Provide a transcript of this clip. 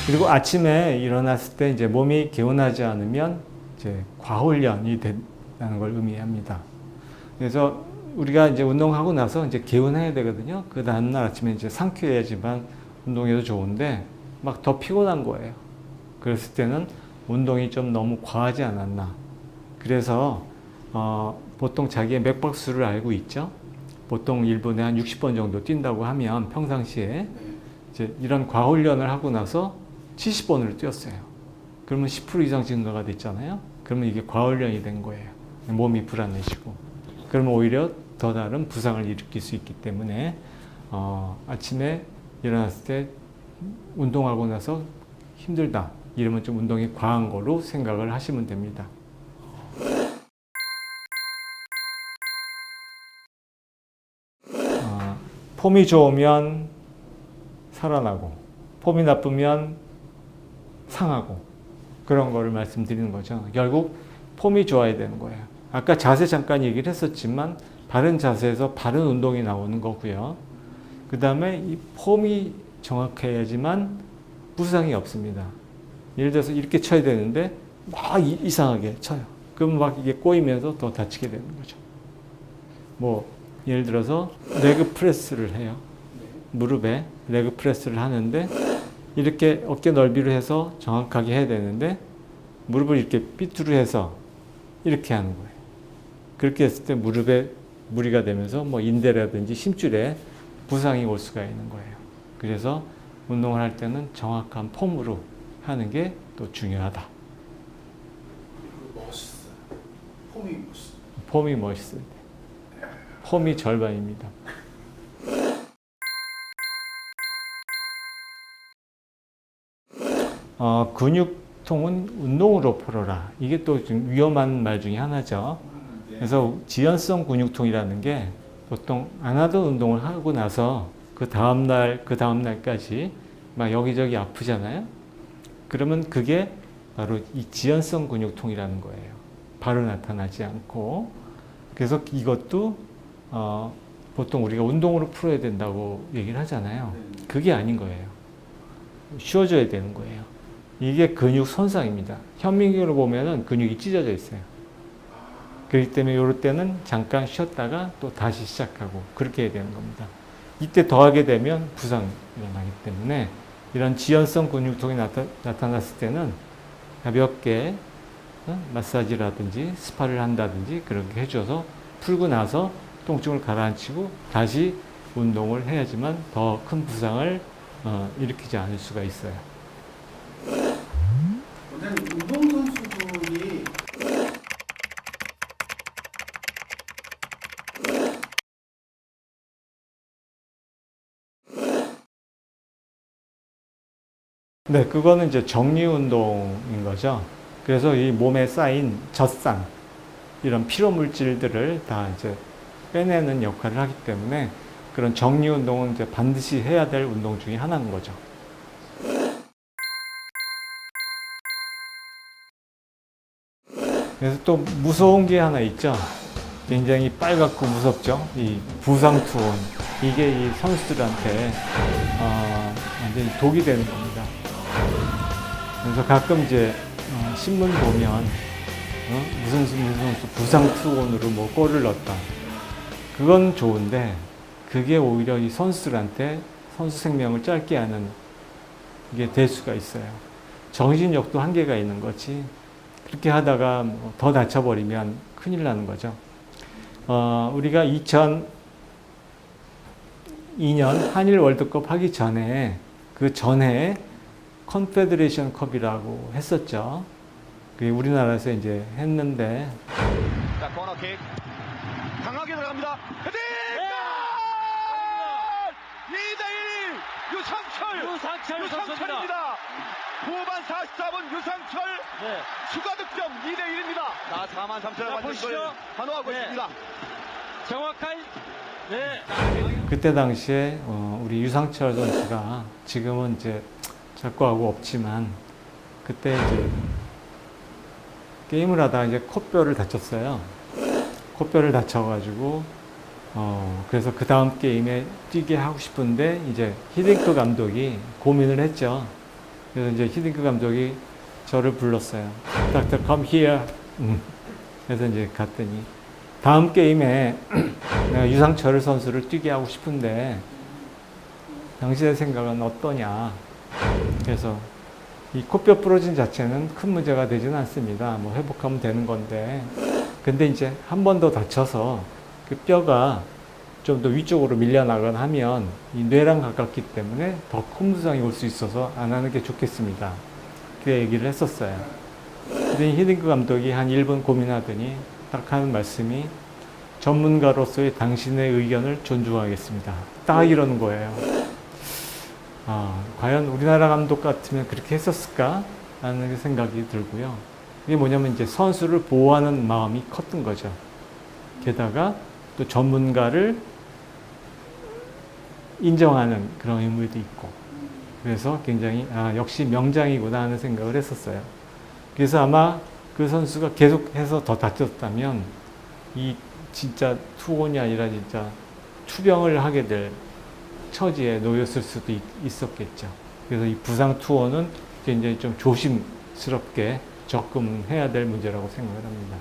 그리고 아침에 일어났을 때 이제 몸이 개운하지 않으면 이제 과훈련이 된다는 걸 의미합니다. 그래서 우리가 이제 운동하고 나서 이제 개운해야 되거든요. 그 다음날 아침에 이제 상쾌해야지만 운동해도 좋은데 막 더 피곤한 거예요. 그랬을 때는 운동이 좀 너무 과하지 않았나. 그래서 보통 자기의 맥박수를 알고 있죠. 보통 1분에 한 60번 정도 뛴다고 하면 평상시에 이제 이런 과훈련을 하고 나서 70번을 뛰었어요. 그러면 10% 이상 증가가 됐잖아요. 그러면 이게 과훈련이 된 거예요. 몸이 불안해지고. 그러면 오히려 더 다른 부상을 일으킬 수 있기 때문에 아침에 일어났을 때 운동하고 나서 힘들다. 이러면 좀 운동이 과한 거로 생각을 하시면 됩니다. 폼이 좋으면 살아나고 폼이 나쁘면 상하고 그런 거를 말씀드리는 거죠. 결국 폼이 좋아야 되는 거예요. 아까 자세 잠깐 얘기를 했었지만 바른 자세에서 바른 운동이 나오는 거고요. 그 다음에 이 폼이 정확해야지만 부상이 없습니다. 예를 들어서 이렇게 쳐야 되는데 막 이상하게 쳐요. 그럼 막 이게 꼬이면서 더 다치게 되는 거죠. 뭐 예를 들어서 레그 프레스를 해요. 무릎에 레그 프레스를 하는데 이렇게 어깨 넓이로 해서 정확하게 해야 되는데 무릎을 이렇게 삐뚤어 해서 이렇게 하는 거예요. 그렇게 했을 때 무릎에 무리가 되면서 뭐 인대라든지 심줄에 부상이 올 수가 있는 거예요. 그래서 운동을 할 때는 정확한 폼으로 하는 게 또 중요하다. 멋있어요. 폼이 멋있어요. 폼이 멋있을 때. 폼이 절반입니다. 근육통은 운동으로 풀어라. 이게 또 좀 위험한 말 중에 하나죠. 그래서 지연성 근육통이라는 게 보통 안 하던 운동을 하고 나서 그 다음날까지 막 여기저기 아프잖아요. 그러면 그게 바로 이 지연성 근육통이라는 거예요. 바로 나타나지 않고. 그래서 이것도 보통 우리가 운동으로 풀어야 된다고 얘기를 하잖아요. 그게 아닌 거예요. 쉬어줘야 되는 거예요. 이게 근육 손상입니다. 현미경으로 보면은 근육이 찢어져 있어요. 그렇기 때문에 이럴 때는 잠깐 쉬었다가 또 다시 시작하고 그렇게 해야 되는 겁니다. 이때 더 하게 되면 부상이 일어나기 때문에 이런 지연성 근육통이 나타났을 때는 가볍게 마사지라든지 스파를 한다든지 그렇게 해줘서 풀고 나서 통증을 가라앉히고 다시 운동을 해야지만 더 큰 부상을 일으키지 않을 수가 있어요. 원장님, 운동선수들이 네, 그거는 이제 정리운동인 거죠. 그래서 이 몸에 쌓인 젖산, 이런 피로물질들을 다 이제 빼내는 역할을 하기 때문에 그런 정리운동은 이제 반드시 해야 될 운동 중에 하나인 거죠. 그래서 또 무서운 게 하나 있죠. 굉장히 빨갛고 무섭죠. 이 부상투혼. 이게 이 선수들한테 완전히 독이 되는 겁니다. 그래서 가끔 이제 신문 보면 무슨 선수 부상투혼으로 뭐 골을 넣었다. 그건 좋은데 그게 오히려 이 선수들한테 선수 생명을 짧게 하는 게 될 수가 있어요. 정신력도 한계가 있는 거지. 그렇게 하다가 더 다쳐버리면 큰일 나는 거죠. 우리가 2002년 한일 월드컵 하기 전에 그 전에 컨페더레이션 컵이라고 했었죠. 그게 우리나라에서 이제 했는데. 자, 코너킥 강하게 들어갑니다. 헤딩! 골! 2대1 유상철입니다. 후반 44분 유상철 추가 득점 2대1입니다. 자, 4만 3천원 받는 걸 환호하고 있습니다. 정확한 그때 당시에 우리 유상철 선수가 지금은 이제 작고하고 없지만 그때 이제 게임을 하다가 이제 콧뼈를 다쳤어요. 콧뼈를 다쳐가지고 그래서 그 다음 게임에 뛰게 하고 싶은데 이제 히딩크 감독이 고민을 했죠. 그래서 이제 히딩크 감독이 저를 불렀어요. Doctor, come here. 그래서 이제 갔더니 다음 게임에 내가 유상철 선수를 뛰게 하고 싶은데 당신의 생각은 어떠냐. 그래서 이 코뼈 부러진 자체는 큰 문제가 되지는 않습니다. 뭐 회복하면 되는 건데. 근데 이제 한 번 더 다쳐서 그 뼈가 좀 더 위쪽으로 밀려나거나 하면 이 뇌랑 가깝기 때문에 더 큰 부상이 올 수 있어서 안 하는 게 좋겠습니다. 그 얘기를 했었어요. 그랬더니 히딩크 감독이 한 1분 고민하더니 딱 하는 말씀이 전문가로서의 당신의 의견을 존중하겠습니다. 딱 이러는 거예요. 과연 우리나라 감독 같으면 그렇게 했었을까? 라는 생각이 들고요. 이게 뭐냐면 이제 선수를 보호하는 마음이 컸던 거죠. 게다가 또 전문가를 인정하는 그런 의무도 있고. 그래서 굉장히, 역시 명장이구나 하는 생각을 했었어요. 그래서 아마 그 선수가 계속해서 더 다쳤다면 이 진짜 투혼이 아니라 진짜 투병을 하게 될 처지에 놓였을 수도 있었겠죠. 그래서 이 부상 투혼은 굉장히 좀 조심스럽게 접근해야 될 문제라고 생각을 합니다.